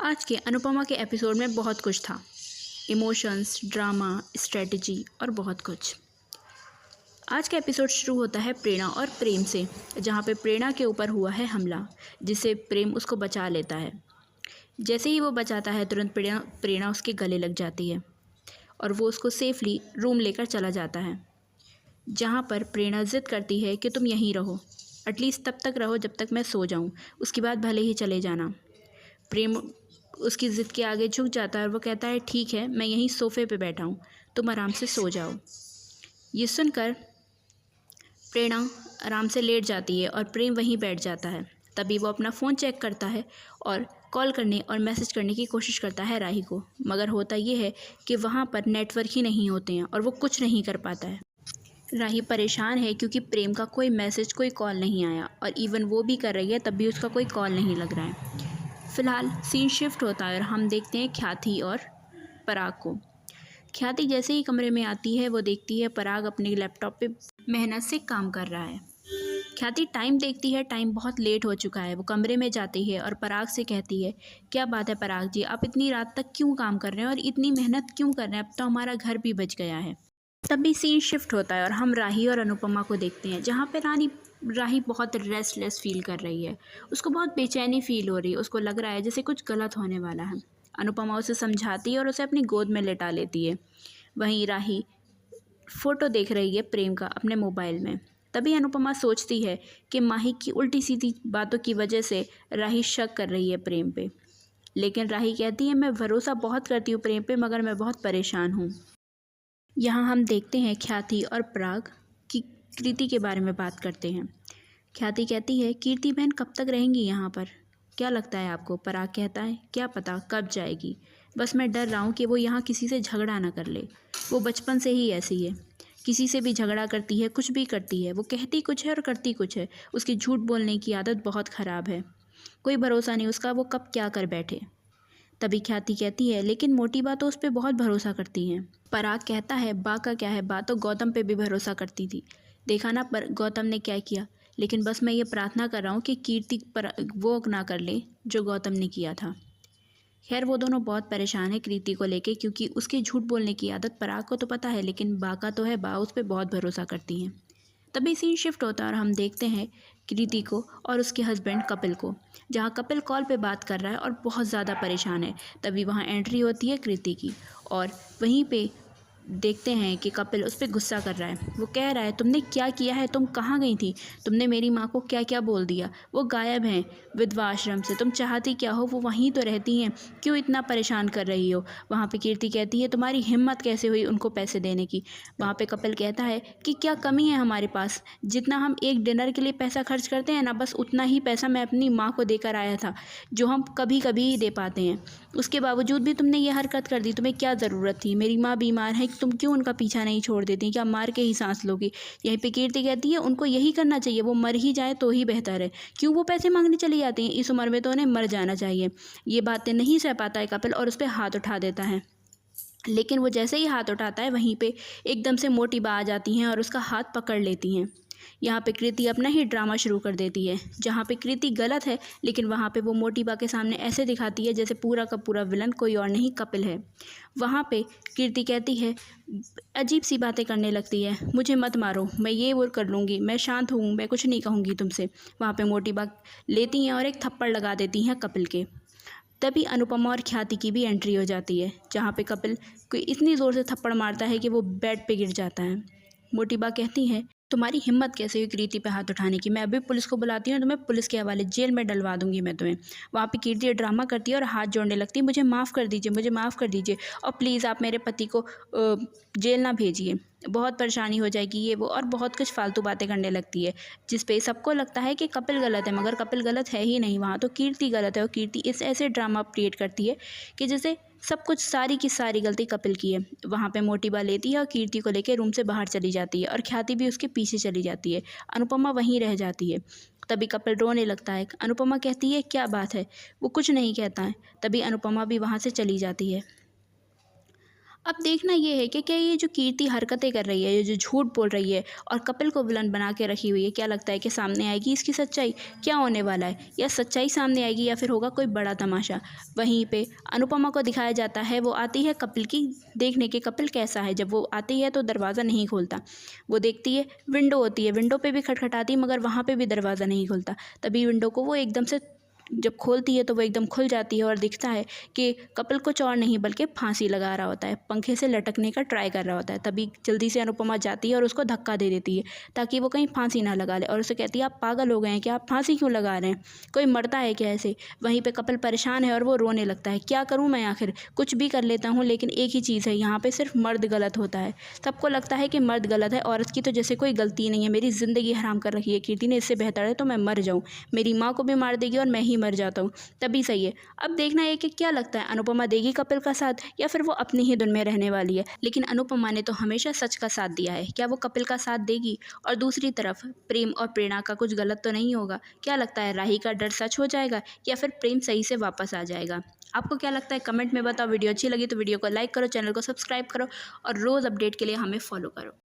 आज के अनुपमा के एपिसोड में बहुत कुछ था। इमोशंस, ड्रामा, स्ट्रेटजी और बहुत कुछ। आज का एपिसोड शुरू होता है प्रेरणा और प्रेम से, जहाँ पे प्रेरणा के ऊपर हुआ है हमला, जिससे प्रेम उसको बचा लेता है। जैसे ही वो बचाता है तुरंत प्रेरणा उसके गले लग जाती है और वो उसको सेफली रूम लेकर चला जाता है, जहाँ पर प्रेरणा ज़िद करती है कि तुम यहीं रहो, एटलीस्ट तब तक रहो जब तक मैं सो जाऊँ, उसके बाद भले ही चले जाना। प्रेम उसकी ज़िद के आगे झुक जाता है और वो कहता है ठीक है, मैं यहीं सोफ़े पे बैठा हूँ, तुम आराम से सो जाओ। ये सुनकर प्रेरणा आराम से लेट जाती है और प्रेम वहीं बैठ जाता है। तभी वो अपना फ़ोन चेक करता है और कॉल करने और मैसेज करने की कोशिश करता है राही को, मगर होता ये है कि वहाँ पर नेटवर्क ही नहीं होते हैं और वो कुछ नहीं कर पाता है। राही परेशान है क्योंकि प्रेम का कोई मैसेज, कोई कॉल नहीं आया और इवन वो भी कर रही है तब भी उसका कोई कॉल नहीं लग रहा है। फ़िलहाल सीन शिफ्ट होता है और हम देखते हैं ख्याति और पराग को। ख्याति जैसे ही कमरे में आती है वो देखती है पराग अपने लैपटॉप पे मेहनत से काम कर रहा है। ख्याति टाइम देखती है, टाइम बहुत लेट हो चुका है। वो कमरे में जाती है और पराग से कहती है, क्या बात है पराग जी, आप इतनी रात तक क्यों काम कर रहे हैं और इतनी मेहनत क्यों कर रहे हैं? अब तो हमारा घर भी बच गया है। तब भी सीन शिफ्ट होता है और हम राही और अनुपमा को देखते हैं, जहाँ पे राही बहुत रेस्टलेस फील कर रही है। उसको बहुत बेचैनी फील हो रही है, उसको लग रहा है जैसे कुछ गलत होने वाला है। अनुपमा उसे समझाती है और उसे अपनी गोद में लेटा लेती है। वहीं राही फ़ोटो देख रही है प्रेम का अपने मोबाइल में। तभी अनुपमा सोचती है कि माही की उल्टी सीधी बातों की वजह से राही शक कर रही है प्रेम पे। लेकिन राही कहती है, मैं भरोसा बहुत करती हूँ प्रेम पे, मगर मैं बहुत परेशान हूँ। यहाँ हम देखते हैं ख्याति और पराग की कृति के बारे में बात करते हैं। ख्याति कहती है, कीर्ति बहन कब तक रहेंगी यहाँ पर? क्या लगता है आपको? पराग कहता है, क्या पता कब जाएगी, बस मैं डर रहा हूँ कि वो यहाँ किसी से झगड़ा ना कर ले। वो बचपन से ही ऐसी है, किसी से भी झगड़ा करती है, कुछ भी करती है। वो कहती कुछ है और करती कुछ है। उसकी झूठ बोलने की आदत बहुत ख़राब है, कोई भरोसा नहीं उसका, वो कब क्या कर बैठे। तभी ख्याति कहती है, लेकिन मोटी बा तो उस पर बहुत भरोसा करती हैं। पराग कहता है, बा का क्या है, बा तो गौतम पे भी भरोसा करती थी, देखा ना पर गौतम ने क्या किया। लेकिन बस मैं ये प्रार्थना कर रहा हूँ कि कीर्ति पर वो ना कर ले जो गौतम ने किया था। खैर वो दोनों बहुत परेशान है कृति को लेके, क्योंकि उसकी झूठ बोलने की आदत पराग को तो पता है, लेकिन बा का तो है, बा उस पर बहुत भरोसा करती हैं। तभी सीन शिफ्ट होता है और हम देखते हैं कृति को और उसके हस्बैंड कपिल को, जहाँ कपिल कॉल पे बात कर रहा है और बहुत ज़्यादा परेशान है। तभी वहाँ एंट्री होती है कृति की और वहीं पे देखते हैं कि कपिल उस पर गुस्सा कर रहा है। वो कह रहा है, तुमने क्या किया है, तुम कहाँ गई थी, तुमने मेरी माँ को क्या क्या बोल दिया, वो गायब हैं विधवा आश्रम से, तुम चाहती क्या हो, वो वहीं तो रहती हैं, क्यों इतना परेशान कर रही हो। वहाँ पे कीर्ति कहती है, तुम्हारी हिम्मत कैसे हुई उनको पैसे देने की। वहाँ पे कपिल कहता है कि क्या कमी है हमारे पास, जितना हम एक डिनर के लिए पैसा खर्च करते हैं ना, बस उतना ही पैसा मैं अपनी माँ को देकर आया था, जो हम कभी कभी ही दे पाते हैं। उसके बावजूद भी तुमने ये हरकत कर दी, तुम्हें क्या ज़रूरत थी, मेरी माँ बीमार है, तुम क्यों उनका पीछा नहीं छोड़ देती, क्या मार के ही सांस लोगी। यहीं पे कीर्ति कहती है, उनको यही करना चाहिए, वो मर ही जाए तो ही बेहतर है, क्यों वो पैसे मांगने चली जाती हैं, इस उम्र में तो उन्हें मर जाना चाहिए। ये बातें नहीं सह पाता है कपिल और उस पर हाथ उठा देता है। लेकिन वो जैसे ही हाथ उठाता है वहीं पे एकदम से मोटी बा आ जाती हैं और उसका हाथ पकड़ लेती हैं। यहाँ पे कृति अपना ही ड्रामा शुरू कर देती है, जहाँ पे कृति गलत है, लेकिन वहाँ पे वो मोटी बा के सामने ऐसे दिखाती है जैसे पूरा का पूरा विलन कोई और नहीं कपिल है। वहाँ पे कृति कहती है, अजीब सी बातें करने लगती है, मुझे मत मारो, मैं ये वो कर लूँगी, मैं शांत हूँ, मैं कुछ नहीं कहूँगी तुमसे। वहाँ पे मोटी बा लेती हैं और एक थप्पड़ लगा देती हैं कपिल के। तभी अनुपमा और ख्याति की भी एंट्री हो जाती है, जहाँ पे कपिल कोई इतनी ज़ोर से थप्पड़ मारता है कि वो बेड पे गिर जाता है। मोटी बा कहती हैं, तुम्हारी हिम्मत कैसे हुई कृति पे हाथ उठाने की, मैं अभी पुलिस को बुलाती हूँ, तुम्हें पुलिस के हवाले जेल में डलवा दूंगी मैं तुम्हें। वहाँ पे कीर्ति ड्रामा करती है और हाथ जोड़ने लगती है, मुझे माफ़ कर दीजिए, मुझे माफ़ कर दीजिए और प्लीज़ आप मेरे पति को जेल ना भेजिए, बहुत परेशानी हो जाएगी, ये वो, और बहुत कुछ फालतू बातें करने लगती है, जिस पे सबको लगता है कि कपिल गलत है, मगर कपिल गलत है ही नहीं, वहाँ तो कीर्ति गलत है। और कीर्ति इस ऐसे ड्रामा क्रिएट करती है कि जैसे सब कुछ, सारी की सारी गलती कपिल की है। वहाँ पे मोटी बा लेती है और कीर्ति को लेकर रूम से बाहर चली जाती है और ख्याति भी उसके पीछे चली जाती है। अनुपमा वहीं रह जाती है। तभी कपिल रोने लगता है। अनुपमा कहती है, क्या बात है, वो कुछ नहीं कहता है। तभी अनुपमा भी वहाँ से चली जाती है। अब देखना ये है कि क्या ये जो कीर्ति हरकतें कर रही है, ये जो झूठ बोल रही है और कपिल को विलन बना के रखी हुई है, क्या लगता है कि सामने आएगी इसकी सच्चाई? क्या होने वाला है? या सच्चाई सामने आएगी या फिर होगा कोई बड़ा तमाशा? वहीं पे अनुपमा को दिखाया जाता है, वो आती है कपिल की देखने के कपिल कैसा है। जब वो आती है तो दरवाज़ा नहीं खोलता। वो देखती है, विंडो होती है, विंडो पे भी खटखटाती है मगर वहाँ पे भी दरवाज़ा नहीं खुलता। तभी विंडो को वो एकदम से जब खोलती है तो वो एकदम खुल जाती है और दिखता है कि कपिल कुछ और नहीं बल्कि फांसी लगा रहा होता है, पंखे से लटकने का ट्राई कर रहा होता है। तभी जल्दी से अनुपमा जाती है और उसको धक्का दे देती है ताकि वो कहीं फांसी ना लगा ले और उसे कहती है आप पागल हो गए हैं क्या, आप फांसी क्यों लगा रहे हैं, कोई मरता है क्या ऐसे। वहीं पे कपिल परेशान है और वो रोने लगता है, क्या करूँ मैं, आखिर कुछ भी कर लेता हूँ लेकिन एक ही चीज़ है, यहाँ पे सिर्फ मर्द गलत होता है। सबको लगता है कि मर्द गलत है, औरत की तो जैसे कोई गलती नहीं है, मेरी ज़िंदगी हराम कर रखी है कीर्ति ने, इससे बेहतर है तो मैं मर जाऊँ, मेरी माँ को भी मार देगी और मैं ही मर जाता हूँ तभी सही है। अब देखना है कि क्या लगता है, अनुपमा देगी कपिल का साथ या फिर वो अपनी ही धुन में रहने वाली है। लेकिन अनुपमा ने तो हमेशा सच का साथ दिया है, क्या वो कपिल का साथ देगी? और दूसरी तरफ प्रेम और प्रेरणा का कुछ गलत तो नहीं होगा? क्या लगता है, राही का डर सच हो जाएगा या फिर प्रेम सही से वापस आ जाएगा? आपको क्या लगता है, कमेंट में बताओ। वीडियो अच्छी लगी तो वीडियो को लाइक करो, चैनल को सब्सक्राइब करो और रोज़ अपडेट के लिए हमें फॉलो करो।